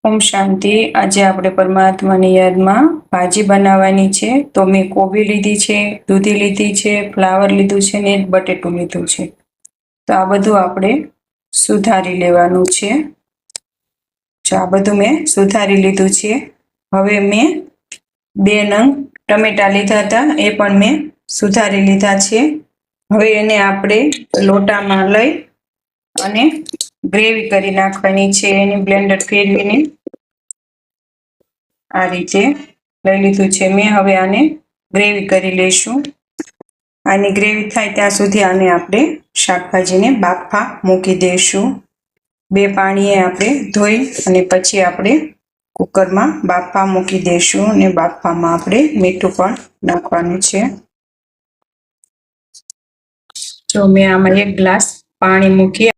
ઓમ શાંતિ। આજે આપણે પરમાત્માની યાદમાં ભાજી બનાવવાની છે। તો મેં કોબી લીધી છે, દૂધી લીધી છે, ફ્લાવર લીધું છે ને બટેટું લીધું છે। તો આ બધું આપણે સુધારી લેવાનું છે। જો આ બધું મેં સુધારી લીધું છે। હવે મેં 2 નંગ ટમેટા લીધા હતા, એ પણ મેં સુધારી લીધા છે। હવે એને આપણે લોટામાં લઈ અને ગ્રેવી કરી નાખવાની છે। એની બ્લેન્ડર ફેરવીને આ રીતે લઈ લીધું છે મેં। હવે આને ગ્રેવી કરી લઈશું। આની ગ્રેવી થાય ત્યાં સુધી આને આપણે શાકભાજીને બાફવા મૂકી દઈશું। 2 પાણીએ આપણે ધોઈ અને પછી આપણે કુકરમાં બાફવા મૂકી દઈશું અને બાફવામાં આપણે મીઠું પણ નાખવાનું છે। જો મેં આમાં 1 ગ્લાસ પાણી મૂકી,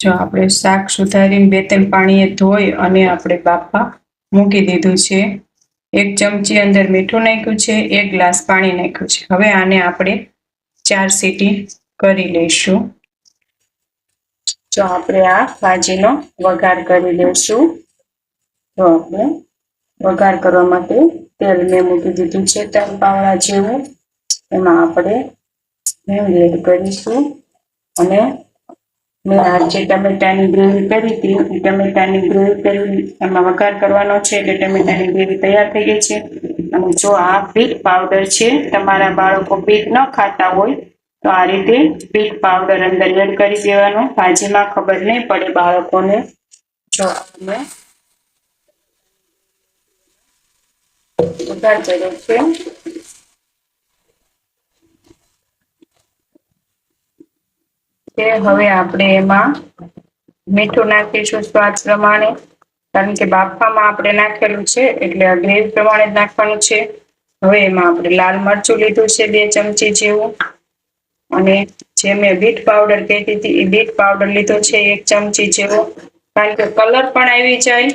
જો આપણે શાક સુધારીને 2-3 પાણીએ ધોઈ અને આપણે બાફવા મૂકી દીધું છે। 1 ચમચી અંદર મીઠું નાખ્યું છે, 1 ગ્લાસ પાણી નાખ્યું છે। હવે આને આપણે 4 સીટી કરી લઈશું। જો આપણે આ ભાજીનો વઘાર કરી લઈશું। તો આપણે વઘાર કરવા માટે તેલ મેં મૂકી દીધું છે 3 પાવડા જેવું। એમાં આપણે હિંગ એડ કરીશું અને મેં આ જે ટમેટાની ગ્રેવી કરી હતી એ ટમેટાની ગ્રેવી કરી એમાં વઘાર કરવાનો છે, એટલે ટમેટાની ગ્રેવી તૈયાર થઈ ગઈ છે। અને જો આ બીટ પાવડર છે, તમારા બાળકો બીટ ન ખાતા હોય તો આ રીતે બીટ પાવડર અંદર એડ કરી દેવાનો। ભાજીમાં ખબર નહીં પડે બાળકોને। જો આપણે વઘાર કર્યો છે, હવે આપણે એમાં મીઠું નાખીશું સ્વાદ પ્રમાણે, કારણ કે બાફવામાં આપણે નાખેલું છે એટલે આ ગ્રેવી પ્રમાણે જ નાખવાનું છે। હવે એમાં આપણે લાલ મરચું લીધું છે 2 ચમચી જેવું, અને જે મેં બીટ પાવડર કહેતી હતી એ બીટ પાવડર લીધો છે 1 ચમચી જેવો, કારણ કે કલર પણ આવી જાય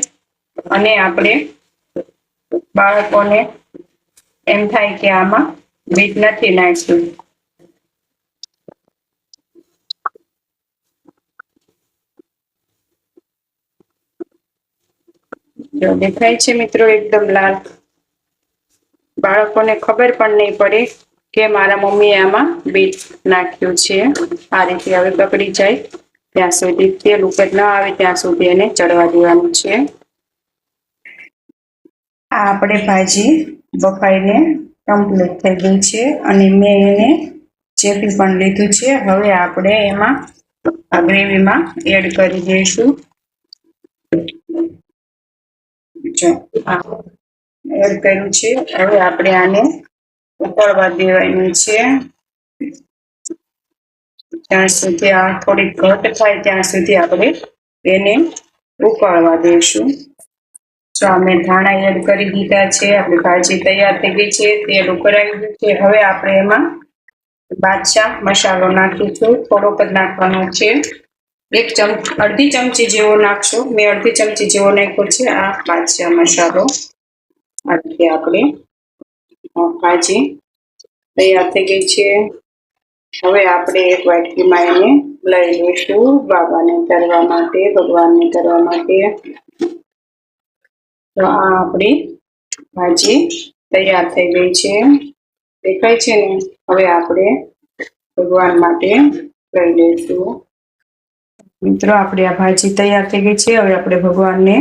અને આપણે બાળકોને એમ થાય કે આમાં બીટ નથી નાખ્યું। જો દેખાય છે મિત્રો એકદમ લાલ, બાળકોને ખબર પણ નહીં પડે કે મારા મમ્મીએ આમાં બીટ નાખ્યું છે। આ રીતે હવે પકડી જાય ત્યાં સુધી, તેલ ઉપર ન આવે ત્યાં સુધી એને ચડવા દેવાનું છે। આ આપણે ભાજી બફાઈને કમ્પ્લીટ થઈ ગઈ છે અને મેં એને ચેપી પણ લીધું છે। હવે આપણે એમાં આ ગ્રેવીમાં એડ કરી દઈશું। જો એડ કર્યું છે। હવે આપણે આને ઉકળવા દેવાનું છે ત્યાં સુધી, આ થોડી ઘટ થાય ત્યાં સુધી આપણે એને ઉકળવા દઈશું। જો અમે ધાણા એડ કરી દીધા છે, આપણી ભાજી તૈયાર થઈ ગઈ છે, તેલ ઉકળાઈ ગયું છે। હવે આપણે એમાં બાદશાહ મસાલો નાખીશું, થોડોક જ નાખવાનો છે, 1 ચમચી જેવો નાખશું। મેં 1/2 ચમચી જેવો નાખ્યો છે આ બાદશાહ મસાલો। આ રીતે આપણે ભાજી તૈયાર થઈ ગઈ છે। હવે આપણે 1 વાટકીમાં એને લઈ લઈશું બાબાને ધરવા માટે, ભગવાનને ધરવા માટે। તો આ આપણી ભાજી તૈયાર થઈ ગઈ છે, દેખાય છે ને। હવે આપણે ભગવાન માટે લઈ લઈશું। મિત્રો આપણી આ ભાજી તૈયાર થઈ ગઈ છે, હવે આપણે ભગવાનને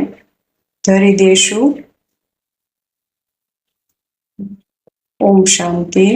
ધરી દઈશું। ઓમ શાંતિ।